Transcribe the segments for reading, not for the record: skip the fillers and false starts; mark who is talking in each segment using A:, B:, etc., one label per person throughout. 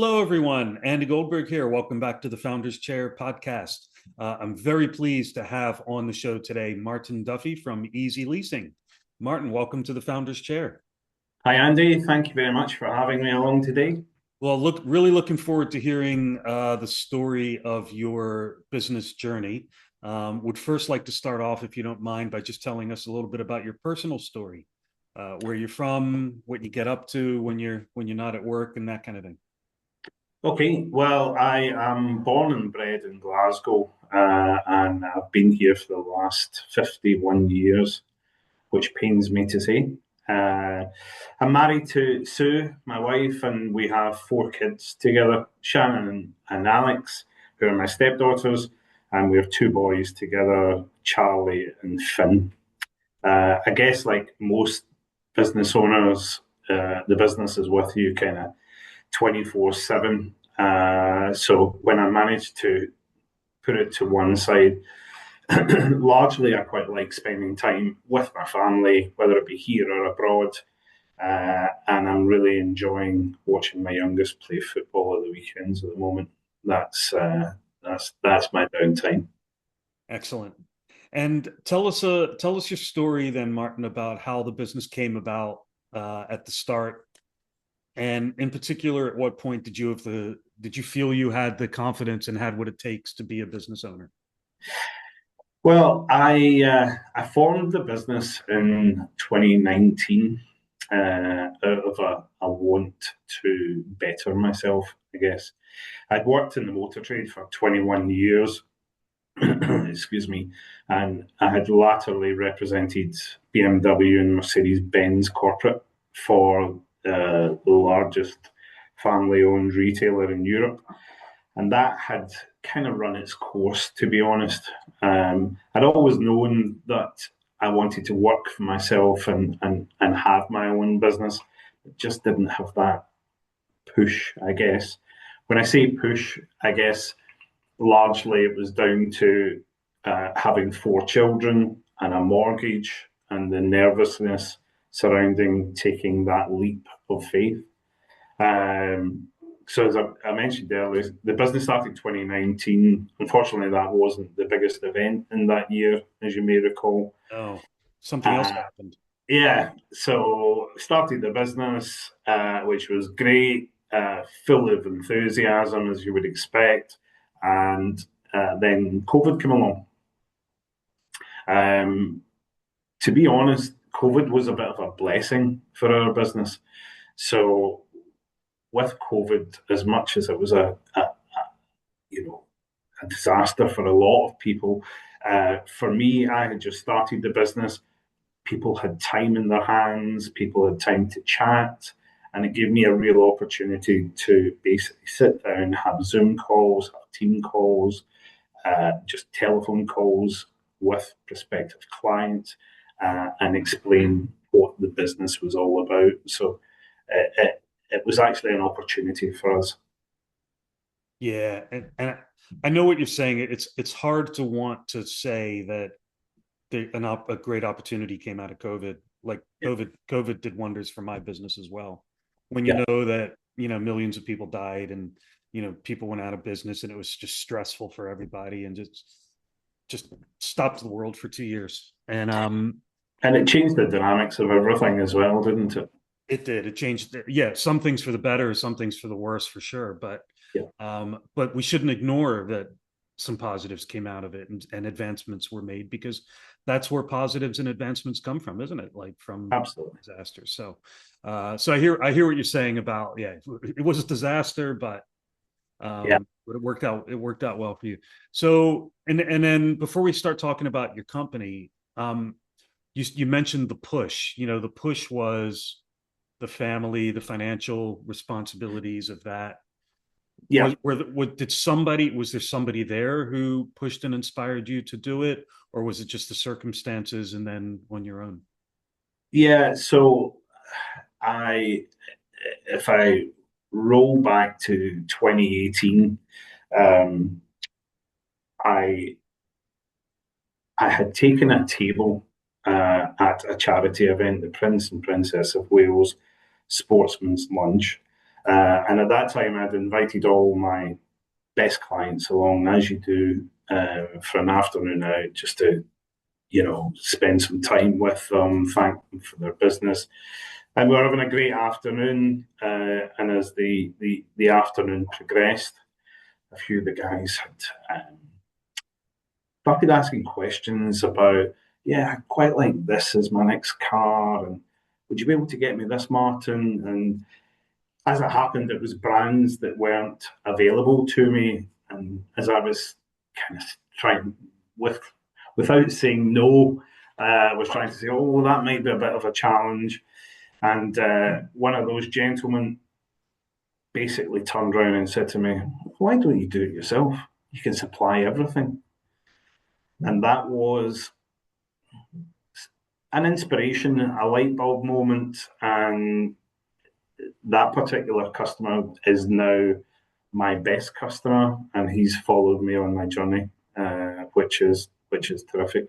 A: Hello, everyone. Andy Goldberg here. Welcome back to the Founders Chair podcast. I'm very pleased to have on the show today Martin Duffy from Easyleasing. Martin, welcome to the Founders Chair.
B: Hi, Andy. Thank you very much for having me along today.
A: Well, really looking forward to hearing the story of your business journey. Would first like to start off, if you don't mind, by just telling us a little bit about your personal story, where you're from, what you get up to when you're not at work, and that kind of thing.
B: Okay, well, I am born and bred in Glasgow, and I've been here for the last 51 years, which pains me to say. Uh, I'm married to Sue, my wife, and we have four kids together, Shannon and Alex, who are my stepdaughters, and we have two boys together, Charlie and Finn. I guess, like most business owners, the business is with you kind of 24/7. So when I managed to put it to one side, largely I quite like spending time with my family, whether it be here or abroad. And I'm really enjoying watching my youngest play football at the weekends at the moment. That's my downtime.
A: Excellent. And tell us your story then, Martin, about how the business came about at the start, and in particular, at what point did you feel you had the confidence and had what it takes to be a business owner?
B: Well, I formed the business in 2019 out of a want to better myself, I guess. I'd worked in the motor trade for 21 years, excuse me, and I had latterly represented BMW and Mercedes-Benz corporate for the largest family-owned retailer in Europe, and that had kind of run its course, to be honest. I'd always known that I wanted to work for myself and have my own business. It just didn't have that push, I guess. When I say push, I guess largely it was down to having four children and a mortgage and the nervousness surrounding taking that leap of faith. Um, so as I mentioned earlier, the business started in 2019. Unfortunately, that wasn't the biggest event in that year, as you may recall.
A: Oh, something else
B: Uh,
A: happened.
B: yeah, so started the business, which was great, full of enthusiasm, as you would expect. And then COVID came along. Um, to be honest, COVID was a bit of a blessing for our business. So with COVID, as much as it was you know a disaster for a lot of people, for me, I had just started the business. People had time in their hands. People had time to chat, and it gave me a real opportunity to basically sit down, have Zoom calls, have team calls, just telephone calls with prospective clients, and explain what the business was all about. So it was actually an opportunity for us.
A: Yeah, and I know what you're saying. It's hard to want to say that a great opportunity came out of COVID. Like COVID did wonders for my business as well. When you
B: Yeah,
A: know that millions of people died, and people went out of business, and it was just stressful for everybody, and just stopped the world for 2 years. And
B: and it changed the dynamics of everything as well, didn't it?
A: it did. It changed. Yeah, some things for the better, some things for the worse, for sure.
B: Yeah,
A: But we shouldn't ignore that some positives came out of it, and advancements were made, because that's where positives and advancements come from, isn't it? Like from
B: absolutely.
A: disasters. So I hear what you're saying about, yeah, it was a disaster,
B: Yeah.
A: but it worked out well for you. So and then before we start talking about your company, you mentioned the push. The push was the family, the financial responsibilities of that.
B: Yeah.
A: Was there somebody there who pushed and inspired you to do it, or was it just the circumstances and then on your own?
B: Yeah. So I, if I roll back to 2018, um, I I had taken a table at a charity event, the Prince and Princess of Wales Sportsman's Lunch, And at that time, I'd invited all my best clients along, as you do, for an afternoon out, just to spend some time with them, thank them for their business. And we were having a great afternoon. And as the afternoon progressed, a few of the guys had started asking questions about, yeah, I'd quite like this as my next car, and would you be able to get me this, Martin? And as it happened, it was brands that weren't available to me, and as I was kind of trying with without saying no, I was trying to say, oh, that might be a bit of a challenge. And one of those gentlemen basically turned around and said to me, why don't you do it yourself? You can supply everything. And that was an inspiration, a light bulb moment. And that particular customer is now my best customer, and he's followed me on my journey, which is terrific.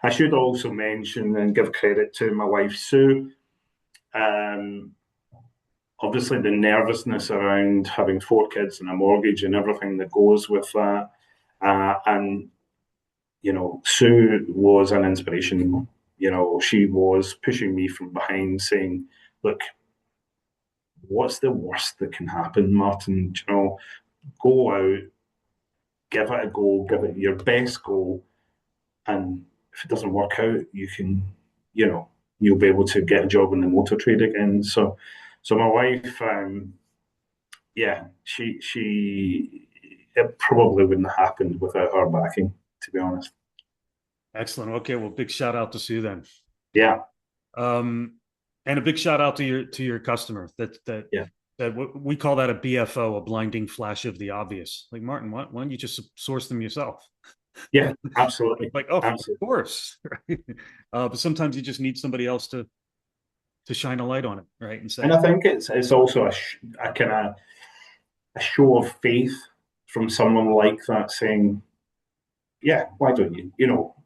B: I should also mention and give credit to my wife Sue. Um, Obviously, the nervousness around having four kids and a mortgage and everything that goes with that, and Sue was an inspiration. She was pushing me from behind, saying, "Look, what's the worst that can happen, Martin? Go out, give it a go, give it your best go, and if it doesn't work out, you'll be able to get a job in the motor trade again." So my wife, yeah, she it probably wouldn't have happened without her backing, to be honest.
A: Excellent. Okay, well, big shout out to Sue then.
B: Yeah,
A: Um, and a big shout out to your customer.
B: yeah,
A: That we call that a BFO, a blinding flash of the obvious. Like Martin, why don't you just source them yourself?
B: yeah, absolutely,
A: Like, oh, of
B: absolutely.
A: course. Right? But sometimes you just need somebody else to shine a light on it, right? And
B: And
A: say,
B: I think it's also a kind of a show of faith from someone like that, saying, "Yeah, why don't you?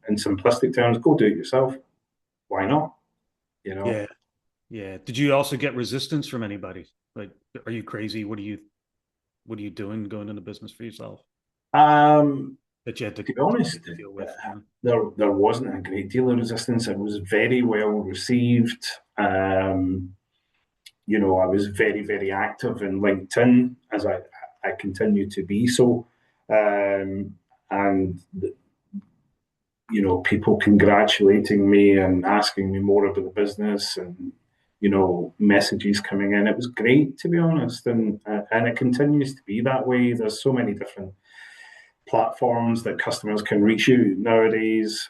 B: In simplistic terms, go do it yourself. Why not? You know."
A: yeah, yeah. Did you also get resistance from anybody? Like, are you crazy? What are you doing going into business for yourself?
B: Um,
A: That you had
B: to be honest,
A: to deal with, you know?
B: there wasn't a great deal of resistance. It was very well received. I was very, very active in LinkedIn, as I continue to be so. And people congratulating me and asking me more about the business, and messages coming in. It was great, to be honest, and it continues to be that way. There's so many different platforms that customers can reach you nowadays.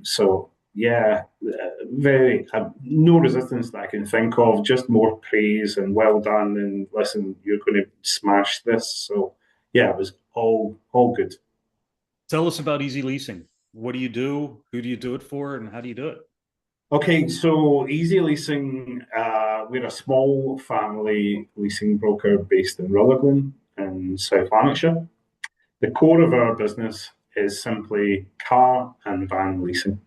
B: So yeah, very no resistance that I can think of. Just more praise and well done. And listen, you're going to smash this. So yeah, it was all good.
A: Tell us about Easyleasing. What do you do? Who do you do it for? And how do you do it?
B: Okay, so Easyleasing, we're a small family leasing broker based in Rutherglen in South Lanarkshire. The core of our business is simply car and van leasing.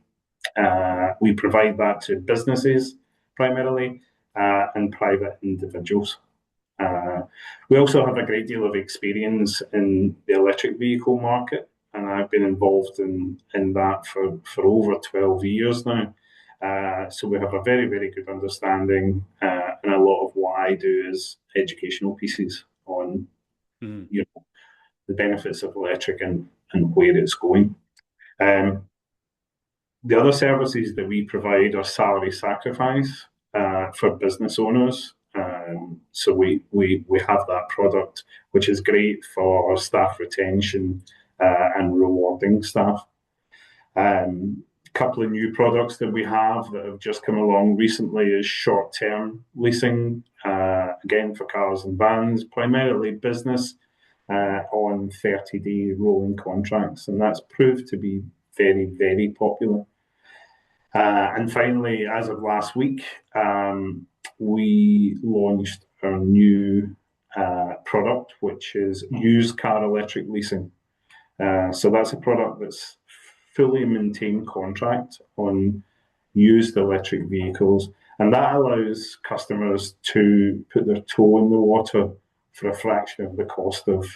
B: We provide that to businesses primarily, and private individuals. Uh, we also have a great deal of experience in the electric vehicle market, and I've been involved in that for over 12 years now. So we have a very, very good understanding, and a lot of what I do is educational pieces on
A: Mhm.
B: the benefits of electric and where it's going. Um, the other services that we provide are salary sacrifice for business owners. So we have that product, which is great for staff retention and rewarding staff. Couple of new products that we have that have just come along recently is short-term leasing, again for cars and vans, primarily business, on 30-day rolling contracts, and that's proved to be very, very popular. And finally, as of last week, we launched our new product, which is used car electric leasing. So that's a product that's fully maintained contract on used electric vehicles And that allows customers to put their toe in the water for a fraction of the cost of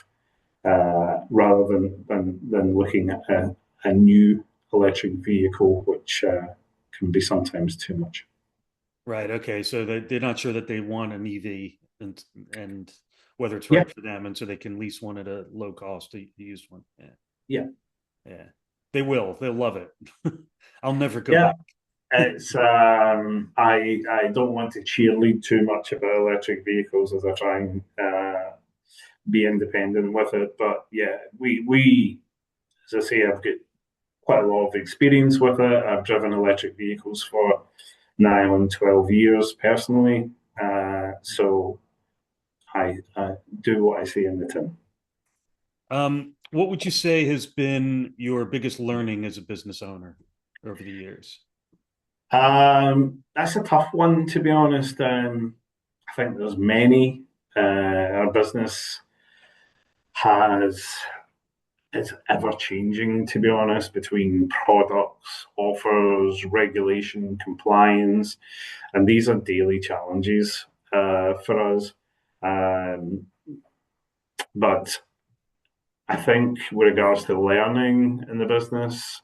B: rather than looking at a new electric vehicle, which can be sometimes too much.
A: Right. Okay. So they're not sure that they want an EV and whether it's
B: Yeah,
A: right for them, and so they can lease one at a low cost to use one. Yeah.
B: yeah,
A: Yeah. They will. They'll love it. I'll never go
B: yeah.
A: back.
B: It's I don't want to cheerlead too much about electric vehicles as I try and be independent with it, but yeah, we as I say, I've got quite a lot of experience with it. I've driven electric vehicles for now on 12 years personally, so I do what I see in the tin.
A: What would you say has been your biggest learning as a business owner over the years?
B: That's a tough one, to be honest. I think there's many. Our business has it's ever changing, to be honest, between products, offers, regulation, compliance, and these are daily challenges for us. Um, but I think, with regards to learning in the business,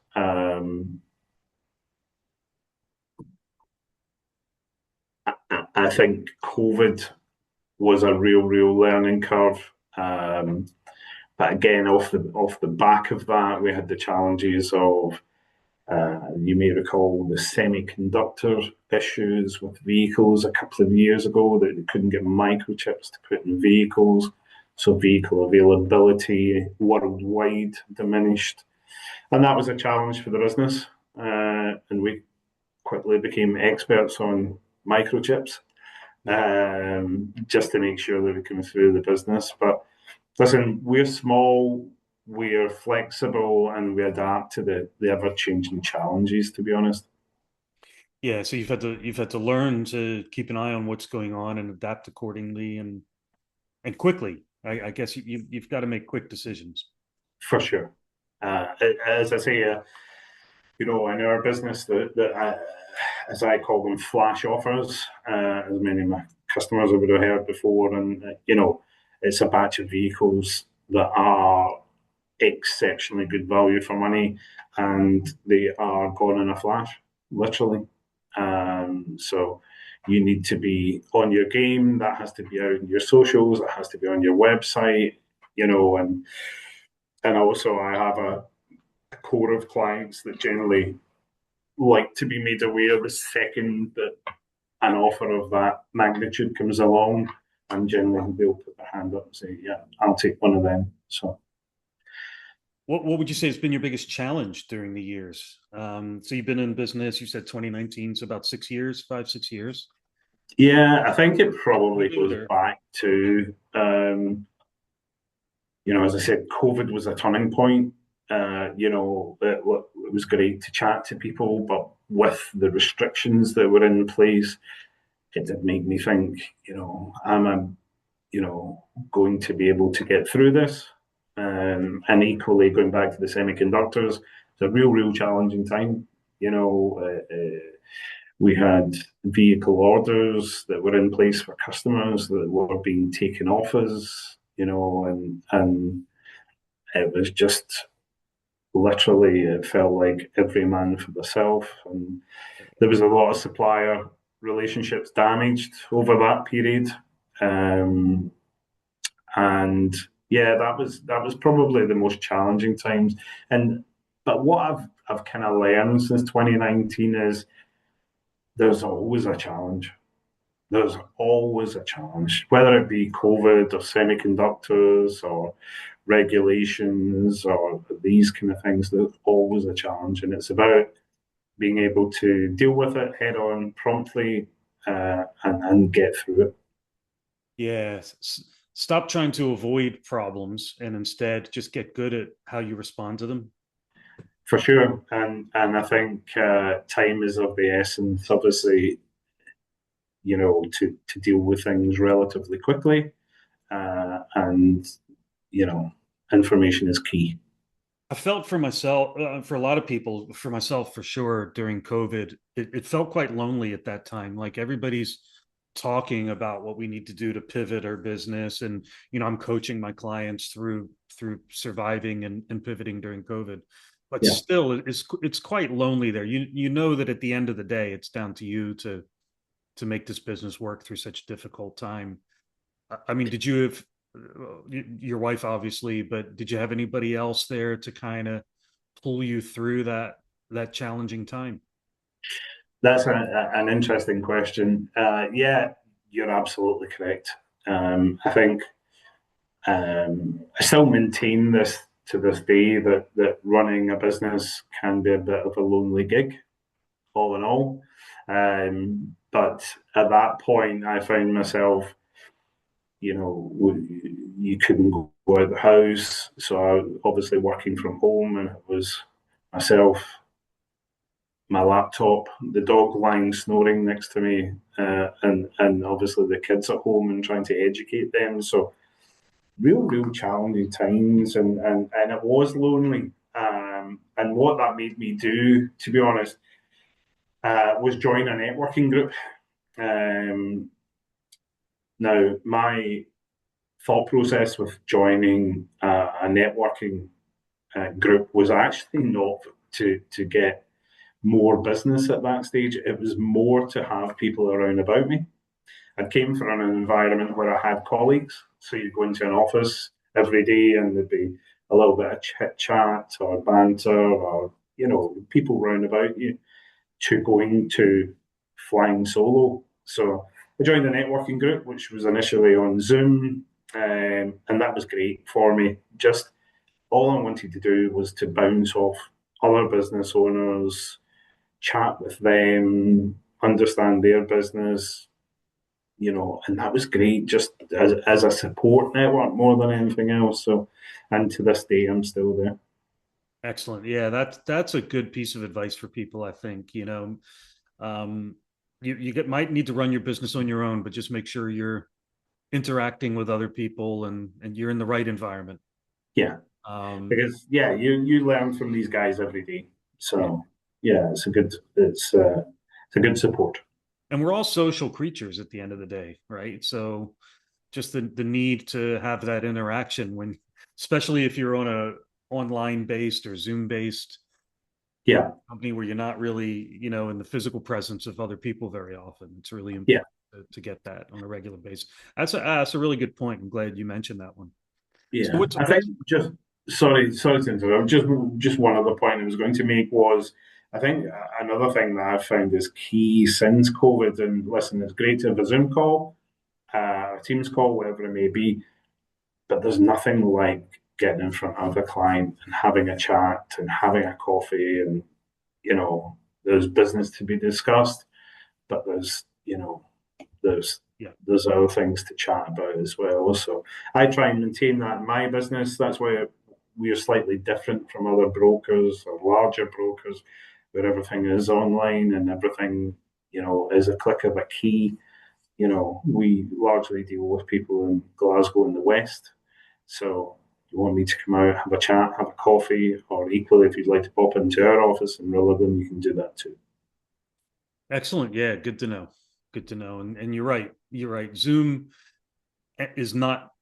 B: I think COVID was a real learning curve. Um, but again, off the back of that, we had the challenges of you may recall the semiconductor issues with vehicles a couple of years ago that they couldn't get microchips to put in vehicles, so vehicle availability worldwide diminished, and that was a challenge for the business. And we quickly became experts on microchips
A: Yeah.
B: just to make sure that we come through the business. But listen, we're small, we're flexible, and we adapt to the ever changing challenges. To be honest,
A: Yeah. So you've had to learn to keep an eye on what's going on and adapt accordingly and quickly. I guess you've got to make quick decisions.
B: for sure. Uh, as I say, in our business, as I call them, flash offers, as many of my customers would have heard before, and it's a batch of vehicles that are exceptionally good value for money, and they are gone in a flash, literally. So you need to be on your game. That has to be out in your socials. That has to be on your website. And also I have a core of clients that generally like to be made aware the second that an offer of that magnitude comes along, and generally they'll put their hand up and say, "Yeah, I'll take one of them." So
A: What would you say has been your biggest challenge during the years? So you've been in business, you said 2019, so about 6 years, 5, 6 years.
B: yeah, I think it probably
A: COVID
B: goes
A: or
B: back to as I said, COVID was a turning point. It was great to chat to people, but with the restrictions that were in place, it did make me think, am I, going to be able to get through this? And equally, going back to the semiconductors, it's a real challenging time. We had vehicle orders that were in place for customers that were being taken off us, and it was just literally, it felt like every man for themselves. And there was a lot of supplier relationships damaged over that period. Um, and yeah, that was probably the most challenging times. And but what I've kind of learned since 2019 is there's always a challenge. There's always a challenge, whether it be COVID or semiconductors or regulations or these kind of things. There's always a challenge, and it's about being able to deal with it head on promptly, and get through it.
A: yeah, stop trying to avoid problems and instead just get good at how you respond to them.
B: For sure, and I think time is of the essence. Obviously, to deal with things relatively quickly, and you know, information is key.
A: I felt for myself, for a lot of people, for myself for sure, during COVID, it felt quite lonely at that time. Like everybody's talking about what we need to do to pivot our business, and I'm coaching my clients through surviving and pivoting during COVID. But
B: Yeah,
A: still, it's quite lonely there. You know that at the end of the day, it's down to you to make this business work through such a difficult time. I mean, did you have your wife obviously, but did you have anybody else there to kind of pull you through that challenging time?
B: that's an interesting question. Yeah, you're absolutely correct. I think I still maintain this to this day that running a business can be a bit of a lonely gig, all in all. But at that point, I found myself, you couldn't go out of the house, so I was obviously working from home, and it was myself, my laptop, the dog lying snoring next to me, and obviously the kids at home and trying to educate them. So real challenging times, and it was lonely. And what that made me do, to be honest, was join a networking group. Um, Now, my thought process with joining a networking group was actually not to get more business at that stage. It was more to have people around about me. I came from an environment where I had colleagues. So you go into an office every day and there'd be a little bit of chit chat or banter or, people round about you, to going to flying solo. So I joined a networking group, which was initially on Zoom, and that was great for me. Just all I wanted to do was to bounce off other business owners, chat with them, understand their business, and that was great just as a support network more than anything else. So, and to this day, I'm still there.
A: Excellent. Yeah, that's a good piece of advice for people, I think. Um, might need to run your business on your own, but just make sure you're interacting with other people and you're in the right environment.
B: Yeah,
A: Um,
B: because you learn from these guys every day.
A: yeah.
B: So yeah, it's a good support.
A: And we're all social creatures at the end of the day, right? So just the need to have that interaction when, especially if you're on a online based or Zoom based
B: Yeah,
A: company where you're not really, in the physical presence of other people very often. It's really
B: yeah,
A: important to get that on a regular basis. That's a really good point. I'm glad you mentioned that one. So
B: yeah.
A: what's
B: I think
A: what's
B: just sorry to interrupt. Just one other point I was going to make was I think another thing that I've found is key since COVID. And listen, it's great to have a Zoom call, a Teams call, whatever it may be. But there's nothing like getting in front of a client and having a chat and having a coffee, and there's business to be discussed, but there's
A: yeah.
B: there's other things to chat about as well. So I try and maintain that in my business. That's why we are slightly different from other brokers or larger brokers, where everything is online and everything is a click of a key. We largely deal with people in Glasgow in the West. So you want me to come out, have a chat, have a coffee, or equally, if you'd like to pop into our office in Rutherglen, you can do that too.
A: Excellent. Yeah, good to know. Good to know. And you're right. You're right. Zoom is not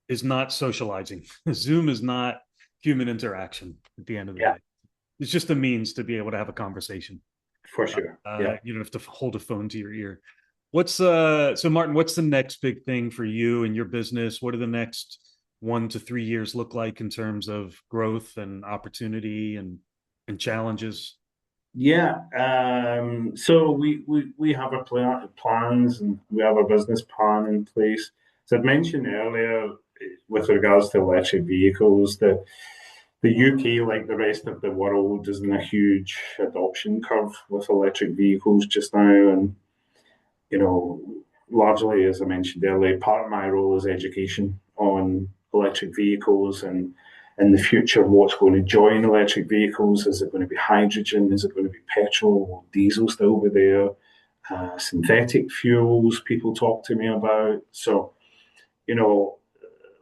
A: socializing. Zoom is not human interaction at the end of the
B: Yeah,
A: day. It's just a means to be able to have a conversation.
B: for sure. Yeah.
A: You don't have to hold a phone to your ear. So Martin, what's the next big thing for you and your business? What do the next 1 to 3 years look like in terms of growth and opportunity and challenges?
B: Yeah. So we have our plans, and we have a business plan in place. As I mentioned earlier, with regards to electric vehicles, the UK, like the rest of the world, is in a huge adoption curve with electric vehicles just now. And you know, largely, as I mentioned earlier, part of my role is education on electric vehicles and in the future, what's going to join electric vehicles. Is it going to be hydrogen? Is it going to be petrol? Will diesel still be there? Synthetic fuels, people talk to me about. So, you know,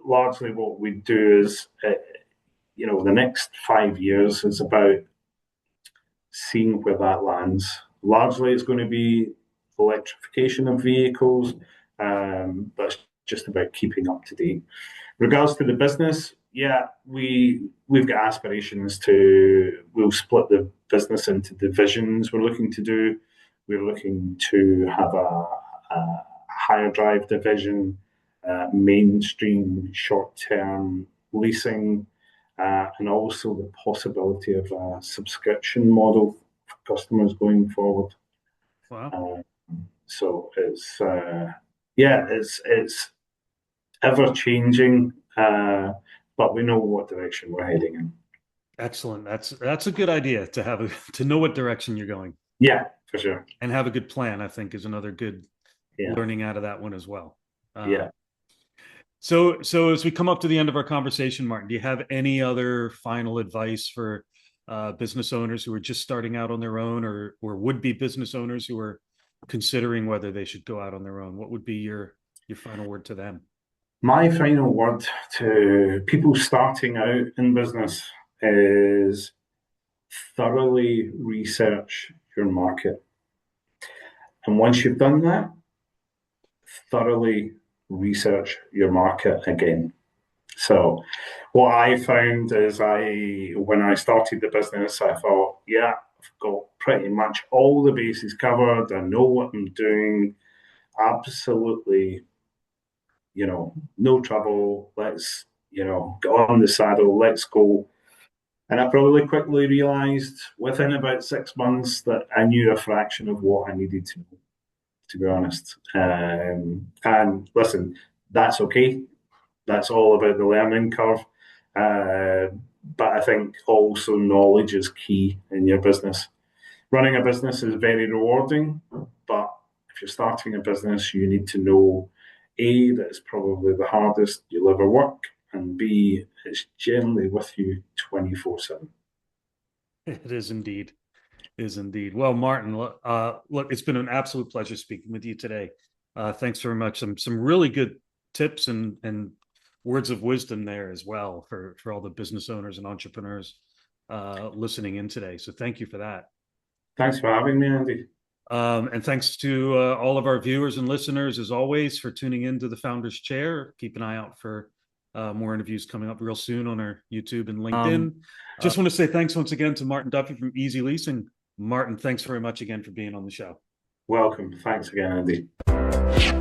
B: largely what we do is, the next 5 years is about seeing where that lands. Largely, it's going to be electrification of vehicles, but it's just about keeping up to date. Regards to the business, yeah, we've got aspirations we'll split the business into divisions. We're looking to have a higher drive division, mainstream short term leasing, and also the possibility of a subscription model for customers going forward.
A: Wow.
B: So it's ever changing, but we know what direction we're heading in.
A: Excellent. That's a good idea to to know what direction you're going.
B: Yeah, for sure.
A: And have a good plan, I think, is another good
B: Yeah.
A: learning out of that one as well.
B: Yeah.
A: So as we come up to the end of our conversation, Martin, do you have any other final advice for business owners who are just starting out on their own, or would-be business owners who are considering whether they should go out on their own? What would be your final word to them?
B: My final word to people starting out in business is thoroughly research your market. And once you've done that, thoroughly research your market again. So what I found is when I started the business, I thought, yeah, I've got pretty much all the bases covered. I know what I'm doing. Absolutely, no trouble. Let's, get on the saddle. Let's go. And I probably quickly realized within about 6 months that I knew a fraction of what I needed to be honest. And listen, that's okay. That's all about the learning curve. But I think also knowledge is key in your business. Running a business is very rewarding, but if you're starting a business, you need to know A, that it's probably the hardest you'll ever work, and B, it's generally with you 24/7.
A: It is indeed. Is indeed. Well, Martin, look, it's been an absolute pleasure speaking with you today. Thanks very much. Some really good tips and words of wisdom there as well for all the business owners and entrepreneurs listening in today. So thank you for that.
B: Thanks for having me, Andy.
A: And thanks to all of our viewers and listeners, as always, for tuning in to the Founder's Chair. Keep an eye out for more interviews coming up real soon on our YouTube and LinkedIn. Just want to say thanks once again to Martin Duffy from Easyleasing. Martin, thanks very much again for being on the show.
B: Welcome. Thanks again, Andy.